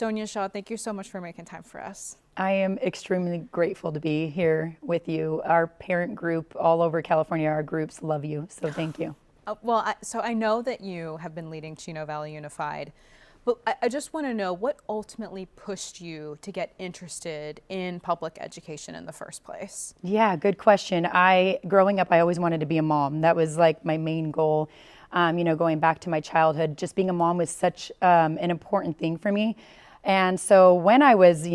Sonja Shaw, thank you so much for making time for us. I am extremely grateful to be here with you. Our parent group all over California, our groups love you, so thank you. So I know that you have been leading Chino Valley Unified, but I just want to know what ultimately pushed you to get interested in public education in the first place? Yeah, good question. Growing up, I always wanted to be a mom. That was like my main goal. Going back to my childhood, just being a mom was such an important thing for me. And so when I was,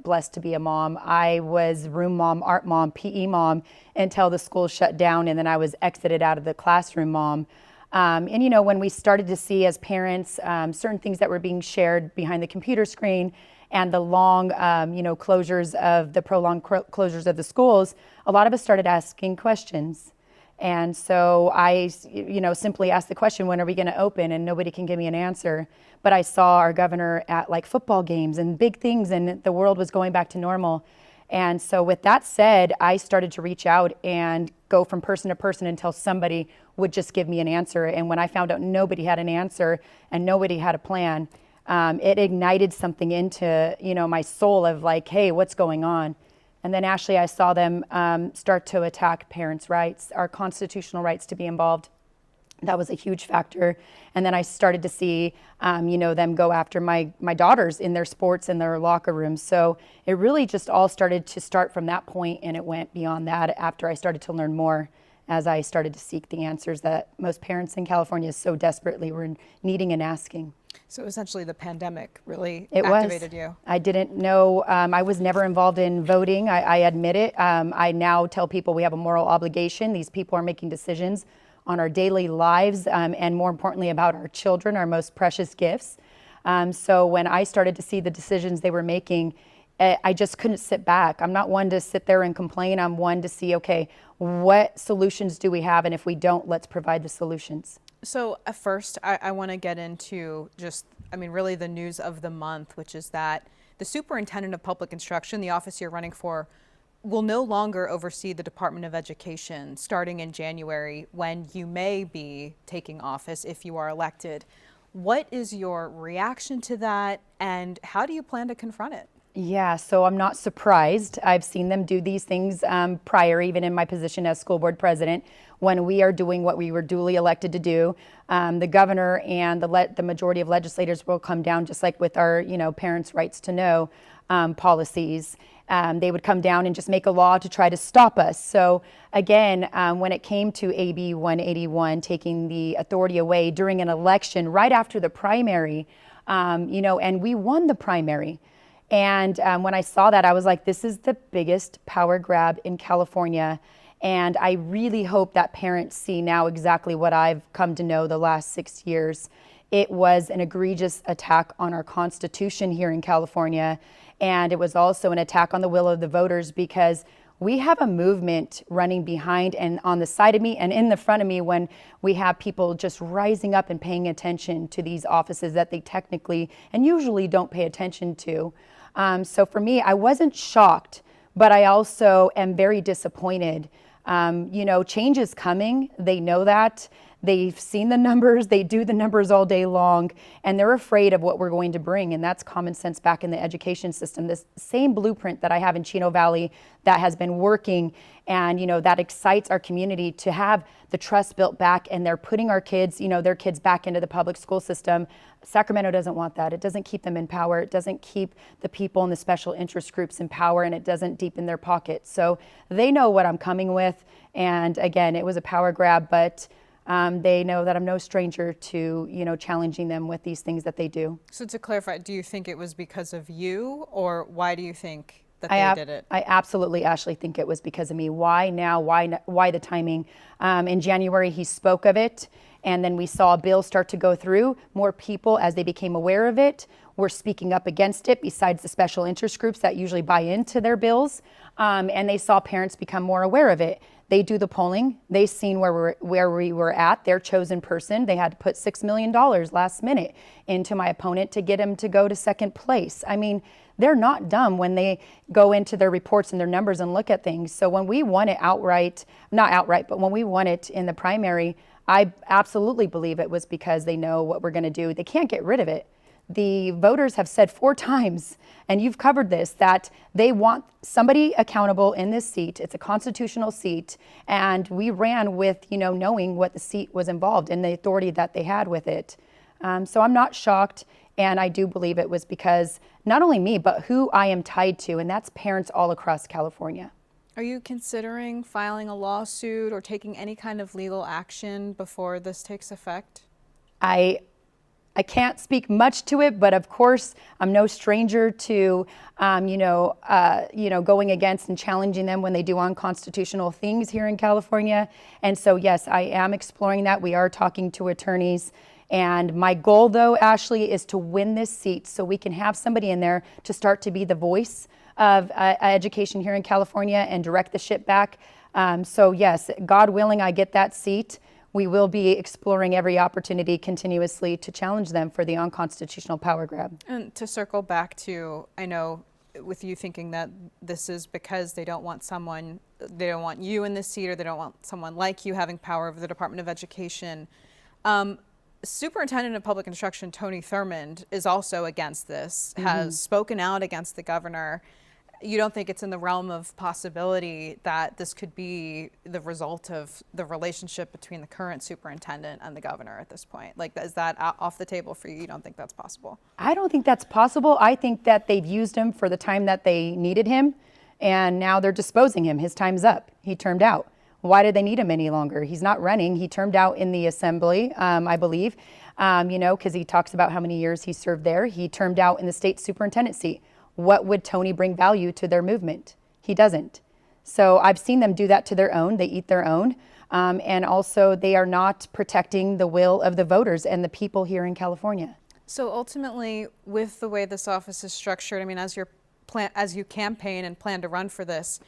blessed to be a mom, I was room mom, art mom, PE mom until the school shut down, and then I was exited out of the classroom mom. When we started to see as parents certain things that were being shared behind the computer screen and the long, prolonged closures of the schools, a lot of us started asking questions. And so I, simply asked the question, when are we going to open? And nobody can give me an answer. But I saw our governor at like football games and big things, and the world was going back to normal. And so with that said, I started to reach out and go from person to person until somebody would just give me an answer. And when I found out nobody had an answer and nobody had a plan, it ignited something into, my soul of like, hey, what's going on? And then Ashley, I saw them start to attack parents' rights, our constitutional rights to be involved. That was a huge factor. And then I started to see, them go after my daughters in their sports and their locker rooms. So it really just all started to start from that point, and it went beyond that after I started to learn more as I started to seek the answers that most parents in California so desperately were needing and asking. So essentially the pandemic really activated you. I didn't know, I was never involved in voting, I admit it. I now tell people we have a moral obligation. These people are making decisions on our daily lives and more importantly about our children, our most precious gifts. So when I started to see the decisions they were making, I just couldn't sit back. I'm not one to sit there and complain. I'm one to see, okay, what solutions do we have? And if we don't, let's provide the solutions. So at first, I want to get into really the news of the month, which is that the Superintendent of Public Instruction, the office you're running for, will no longer oversee the Department of Education starting in January when you may be taking office if you are elected. What is your reaction to that, and how do you plan to confront it? Yeah, so I'm not surprised. I've seen them do these things prior, even in my position as school board president, when we are doing what we were duly elected to do. The governor and the majority of legislators will come down, just like with our, parents' rights to know policies. They would come down and just make a law to try to stop us. So again, when it came to AB 181, taking the authority away during an election right after the primary, and we won the primary. And when I saw that, I was like, this is the biggest power grab in California. And I really hope that parents see now exactly what I've come to know the last 6 years. It was an egregious attack on our Constitution here in California. And it was also an attack on the will of the voters, because we have a movement running behind and on the side of me and in the front of me when we have people just rising up and paying attention to these offices that they technically and usually don't pay attention to. So for me, I wasn't shocked, but I also am very disappointed. Change is coming. They know that. They've seen the numbers, they do the numbers all day long, and they're afraid of what we're going to bring, and that's common sense back in the education system. This same blueprint that I have in Chino Valley that has been working, and that excites our community to have the trust built back, and they're putting our kids, their kids back into the public school system. Sacramento doesn't want that. It doesn't keep them in power. It doesn't keep the people in the special interest groups in power, and it doesn't deepen their pockets. So they know what I'm coming with, and again, it was a power grab, but they know that I'm no stranger to, challenging them with these things that they do. So to clarify, do you think it was because of you, or why do you think that they did it? I absolutely, Ashley, think it was because of me. Why now? Why the timing? In January, he spoke of it, and then we saw a bill start to go through. More people, as they became aware of it, were speaking up against it, besides the special interest groups that usually buy into their bills, and they saw parents become more aware of it. They do the polling. They've seen where we were at. Their chosen person, they had to put $6 million last minute into my opponent to get him to go to second place. I mean, they're not dumb when they go into their reports and their numbers and look at things. So when we won it outright, not outright, but when we won it in the primary, I absolutely believe it was because they know what we're going to do. They can't get rid of it. the voters have said 4 times, and you've covered this, that they want somebody accountable in this seat. It's a constitutional seat, and we ran with, knowing what the seat was involved and the authority that they had with it. So I'm not shocked, and I do believe it was because not only me, but who I am tied to, and that's parents all across California. Are you considering filing a lawsuit or taking any kind of legal action before this takes effect? I can't speak much to it, but of course, I'm no stranger to, going against and challenging them when they do unconstitutional things here in California. And so, yes, I am exploring that. We are talking to attorneys. And my goal, though, Ashley, is to win this seat so we can have somebody in there to start to be the voice of education here in California and direct the ship back. So, yes, God willing, I get that seat. We will be exploring every opportunity continuously to challenge them for the unconstitutional power grab. And to circle back to, I know with you thinking that this is because they don't want you in this seat, or they don't want someone like you having power over the Department of Education. Superintendent of Public Instruction Tony Thurmond is also against this, has spoken out against the governor. You don't think it's in the realm of possibility that this could be the result of the relationship between the current superintendent and the governor at this point? Like, is that off the table for you? You don't think that's possible? I don't think that's possible. I think that they've used him for the time that they needed him, and now they're disposing him. His time's up. He termed out. Why do they need him any longer? He's not running. He termed out in the assembly, I believe, because he talks about how many years he served there. He termed out in the state superintendent seat. What would Tony bring value to their movement? He doesn't. So I've seen them do that to their own. They eat their own. And also they are not protecting the will of the voters and the people here in California. So ultimately, with the way this office is structured, I mean, as you campaign and plan to run for this,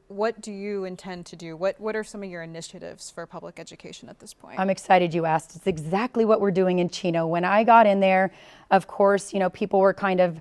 what do you intend to do? What are some of your initiatives for public education at this point? I'm excited you asked. It's exactly what we're doing in Chino. When I got in there, of course, people were kind of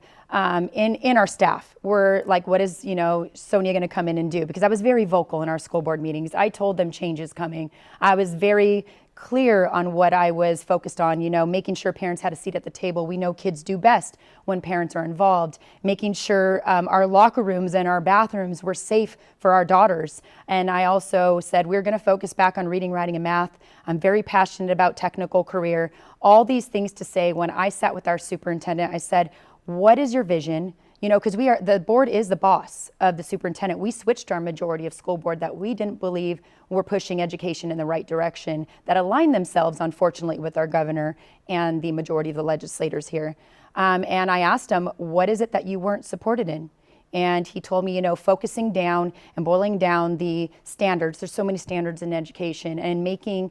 in our staff were like, what is, Sonja going to come in and do? Because I was very vocal in our school board meetings. I told them change is coming. I was very clear on what I was focused on, making sure parents had a seat at the table. We know kids do best when parents are involved, making sure our locker rooms and our bathrooms were safe for our daughters. And I also said, we're going to focus back on reading, writing, and math. I'm very passionate about technical career. All these things to say, when I sat with our superintendent, I said, what is your vision? Because the board is the boss of the superintendent. We switched our majority of school board that we didn't believe were pushing education in the right direction, that aligned themselves, unfortunately, with our governor and the majority of the legislators here. And I asked him, what is it that you weren't supported in? And he told me, focusing down and boiling down the standards. There's so many standards in education, and making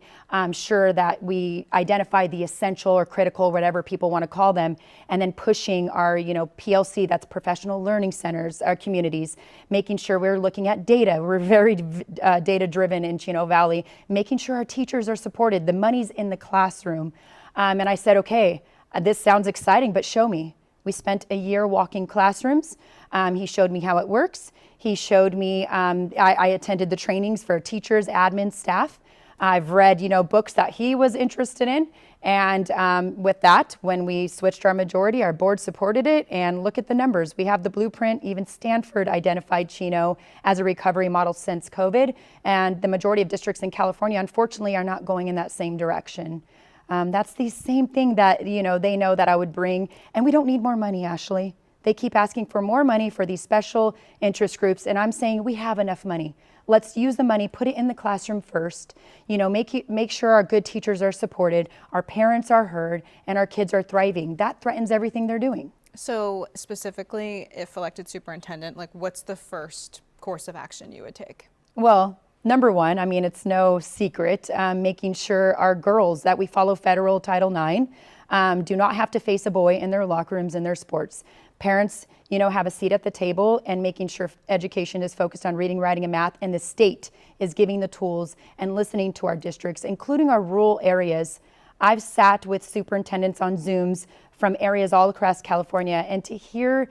sure that we identify the essential or critical, whatever people want to call them, and then pushing our, PLC, that's professional learning centers, our communities, making sure we're looking at data. We're very data driven in Chino Valley, making sure our teachers are supported. The money's in the classroom. And I said, okay, this sounds exciting, but show me. We spent a year walking classrooms. He showed me how it works. He showed me, I attended the trainings for teachers, admin, staff. I've read, books that he was interested in. And with that, when we switched our majority, our board supported it. And look at the numbers. We have the blueprint. Even Stanford identified Chino as a recovery model since COVID. And the majority of districts in California, unfortunately, are not going in that same direction. That's the same thing that, they know that I would bring. And we don't need more money, Ashley. They keep asking for more money for these special interest groups. And I'm saying we have enough money. Let's use the money, put it in the classroom first. Make sure our good teachers are supported, our parents are heard, and our kids are thriving. That threatens everything they're doing. So specifically, if elected superintendent, what's the first course of action you would take? Well, number one, it's no secret, making sure our girls, that we follow federal Title IX, do not have to face a boy in their locker rooms in their sports. Parents, have a seat at the table, and making sure education is focused on reading, writing, and math, and the state is giving the tools and listening to our districts, including our rural areas. I've sat with superintendents on Zooms from areas all across California, and to hear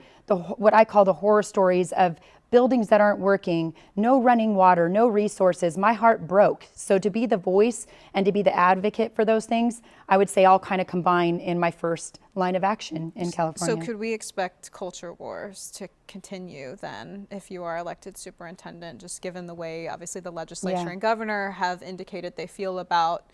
what I call the horror stories of buildings that aren't working, no running water, no resources, my heart broke. So to be the voice and to be the advocate for those things, I would say all kind of combine in my first line of action in California. So could we expect culture wars to continue then if you are elected superintendent, just given the way obviously the legislature and governor have indicated they feel about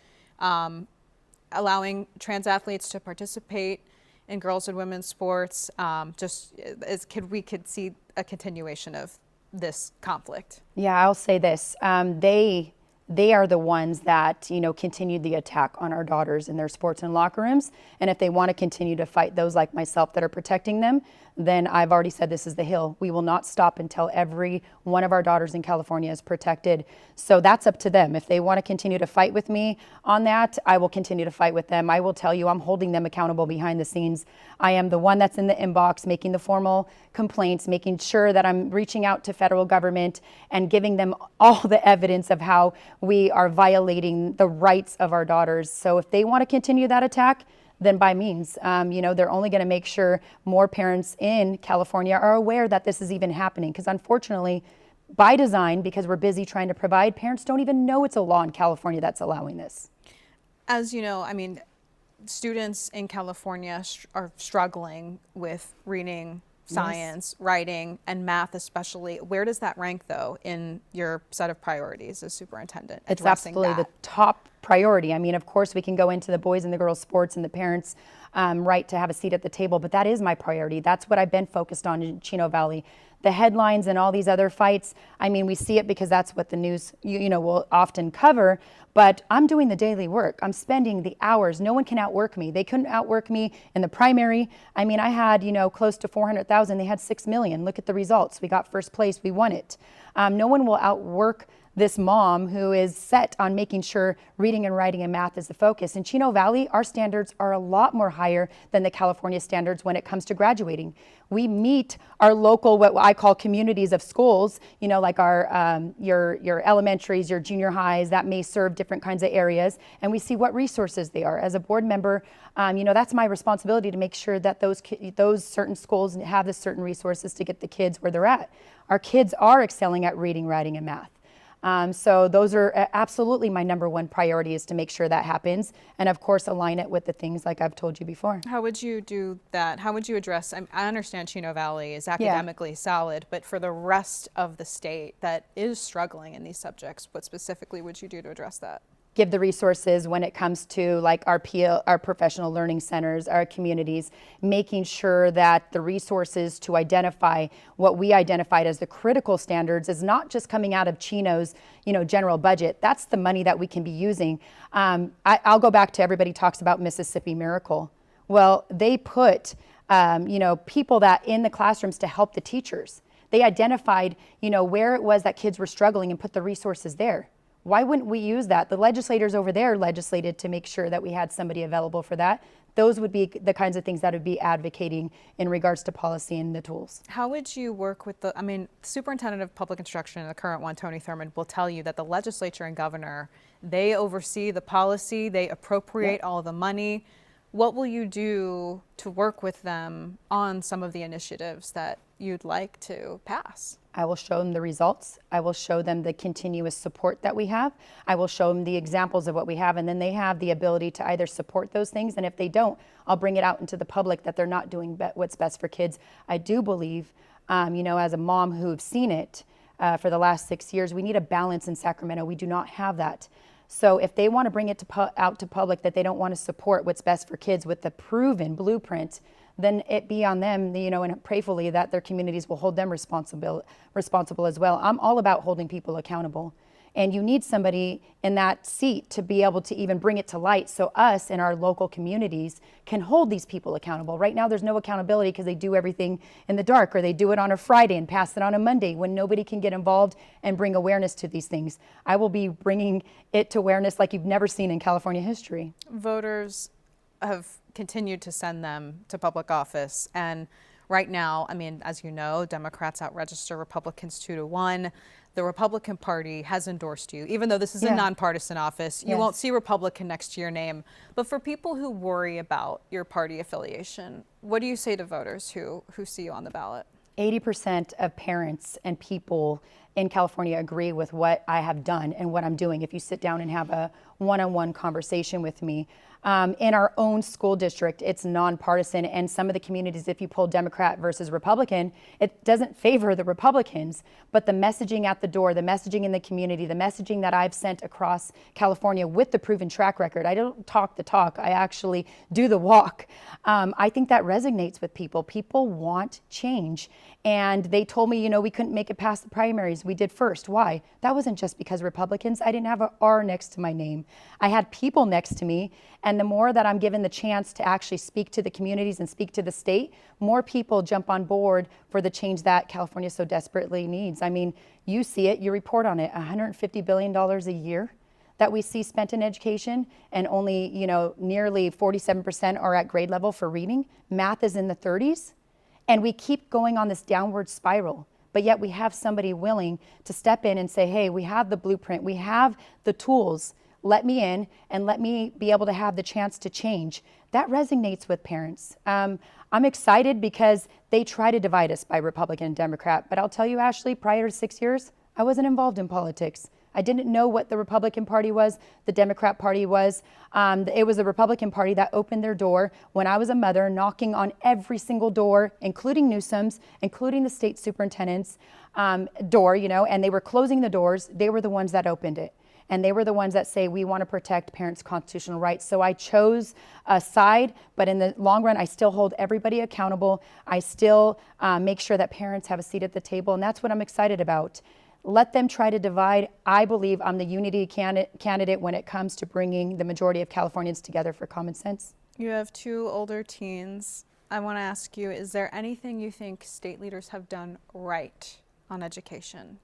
allowing trans athletes to participate in girls and women's sports? We could see a continuation of this conflict? Yeah, I'll say this. They are the ones that, continued the attack on our daughters in their sports and locker rooms. And if they want to continue to fight those like myself that are protecting them, then I've already said this is the hill. We will not stop until every one of our daughters in California is protected. So that's up to them. If they want to continue to fight with me on that, I will continue to fight with them. I will tell you, I'm holding them accountable behind the scenes. I am the one that's in the inbox, making the formal complaints, making sure that I'm reaching out to federal government and giving them all the evidence of how we are violating the rights of our daughters. So if they want to continue that attack, then by means, they're only going to make sure more parents in California are aware that this is even happening. Because unfortunately, by design, because we're busy trying to provide, parents don't even know it's a law in California that's allowing this. As you know, students in California are struggling with reading, science, writing, and math especially. Where does that rank, though, in your set of priorities as superintendent? It's absolutely the top priority. Of course, we can go into the boys and the girls sports and the parents' right to have a seat at the table, but that is my priority. That's what I've been focused on in Chino Valley. The headlines and all these other fights, we see it because that's what the news, will often cover, but I'm doing the daily work. I'm spending the hours. No one can outwork me. They couldn't outwork me in the primary. I had, close to 400,000. They had 6 million. Look at the results. We got first place. We won it. No one will outwork this mom who is set on making sure reading and writing and math is the focus. In Chino Valley, our standards are a lot more higher than the California standards when it comes to graduating. We meet our local, what I call communities of schools, like our your elementaries, your junior highs that may serve different kinds of areas, and we see what resources they are. As a board member, that's my responsibility to make sure that those certain schools have the certain resources to get the kids where they're at. Our kids are excelling at reading, writing, and math. So those are absolutely my number one priority, is to make sure that happens, and of course align it with the things like I've told you before. How would you do that? How would you address, I understand Chino Valley is academically solid, but for the rest of the state that is struggling in these subjects, what specifically would you do to address that? Give the resources when it comes to like our professional learning centers, our communities, making sure that the resources to identify what we identified as the critical standards is not just coming out of Chino's, general budget. That's the money that we can be using. I'll go back to, everybody talks about Mississippi Miracle. Well, they put, people that in the classrooms to help the teachers. They identified, where it was that kids were struggling and put the resources there. Why wouldn't we use that? The legislators over there legislated to make sure that we had somebody available for that. Those would be the kinds of things that would be advocating in regards to policy and the tools. How would you work with the Superintendent of Public Instruction, the current one, Tony Thurmond, will tell you that the legislature and governor, they oversee the policy, they appropriate all the money. What will you do to work with them on some of the initiatives that you'd like to pass? I will show them the results. I will show them the continuous support that we have. I will show them the examples of what we have, and then they have the ability to either support those things, and if they don't, I'll bring it out into the public that they're not doing what's best for kids. I do believe, as a mom who've seen it for the last 6 years, we need a balance in Sacramento. We do not have that. So if they want to bring it out to public that they don't want to support what's best for kids with the proven blueprint, then it be on them, and prayfully that their communities will hold them responsible as well. I'm all about holding people accountable. And you need somebody in that seat to be able to even bring it to light so us in our local communities can hold these people accountable. Right now there's no accountability because they do everything in the dark, or they do it on a Friday and pass it on a Monday when nobody can get involved and bring awareness to these things. I will be bringing it to awareness like you've never seen in California history. Voters have continued to send them to public office, and right now, I mean, as you know, Democrats out-register Republicans 2-1. The Republican Party has endorsed you, even though this is a nonpartisan office. You won't see Republican next to your name. But for people who worry about your party affiliation, what do you say to voters who see you on the ballot? 80% of parents and people in California agree with what I have done and what I'm doing. If you sit down and have a one-on-one conversation with me, in our own school district, it's nonpartisan, and some of the communities, if you poll Democrat versus Republican, it doesn't favor the Republicans, but the messaging at the door, the messaging in the community, the messaging that I've sent across California with the proven track record, I don't talk the talk, I actually do the walk. I think that resonates with people. People want change. And they told me, you know, we couldn't make it past the primaries. We did first. Why? That wasn't just because Republicans. I didn't have an R next to my name. I had people next to me. And the more that I'm given the chance to actually speak to the communities and speak to the state, more people jump on board for the change that California so desperately needs. I mean, you see it, you report on it, $150 billion a year that we see spent in education, and only, you know, nearly 47% are at grade level for reading. Math is in the 30s. And we keep going on this downward spiral, but yet we have somebody willing to step in and say, hey, we have the blueprint, we have the tools, let me in and let me be able to have the chance to change. That resonates with parents. I'm excited because they try to divide us by Republican and Democrat, but I'll tell you, Ashley, prior to 6 years, I wasn't involved in politics. I didn't know what the Republican Party was, the Democrat Party was. It was the Republican Party that opened their door when I was a mother, knocking on every single door, including Newsom's, including the state superintendent's door, you know, and they were closing the doors. They were the ones that opened it. And they were the ones that say, we want to protect parents' constitutional rights. So I chose a side, but in the long run, I still hold everybody accountable. I still make sure that parents have a seat at the table, and that's what I'm excited about. Let them try to divide. I believe I'm the unity candidate when it comes to bringing the majority of Californians together for common sense. You have 2 older teens. I want to ask you, is there anything you think state leaders have done right on education?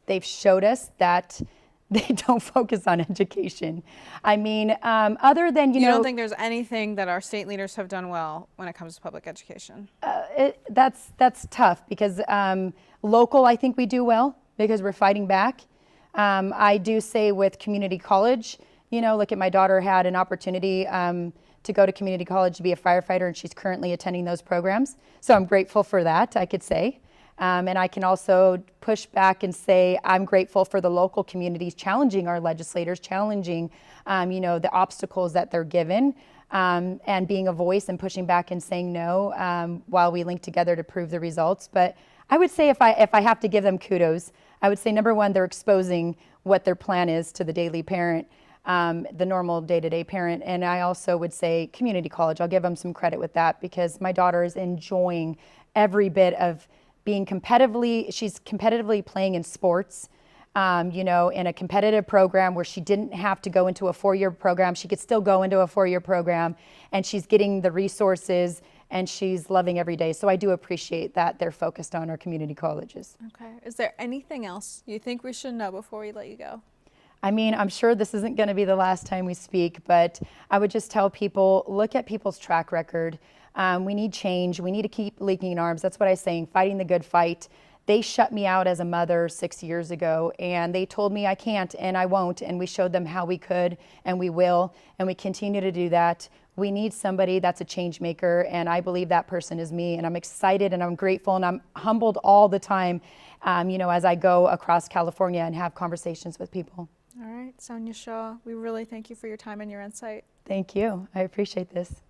They've showed us that they don't focus on education. I mean, other than, you know... You don't think there's anything that our state leaders have done well when it comes to public education? That's tough because local, I think we do well, because we're fighting back. I do say with community college, you know, look at my daughter had an opportunity to go to community college to be a firefighter, and she's currently attending those programs. So I'm grateful for that, I could say. And I can also push back and say I'm grateful for the local communities challenging our legislators, challenging, you know, the obstacles that they're given, and being a voice and pushing back and saying no while we link together to prove the results. But I would say if I have to give them kudos, I would say number one, they're exposing what their plan is to the daily parent, the normal day-to-day parent. And I also would say community college. I'll give them some credit with that because my daughter is enjoying every bit of being she's competitively playing in sports, you know, in a competitive program where she didn't have to go into a 4-year program. She could still go into a 4-year program, and she's getting the resources, and she's loving every day. So I do appreciate that they're focused on our community colleges. Okay. Is there anything else you think we should know before we let you go? I mean, I'm sure this isn't going to be the last time we speak, but I would just tell people, look at people's track record. We need change. We need to keep linking arms. That's what I'm saying, fighting the good fight. They shut me out as a mother 6 years ago, and they told me I can't and I won't, and we showed them how we could and we will, and we continue to do that. We need somebody that's a change maker, and I believe that person is me, and I'm excited and I'm grateful and I'm humbled all the time, you know, as I go across California and have conversations with people. All right, Sonja Shaw, we really thank you for your time and your insight. Thank you. I appreciate this.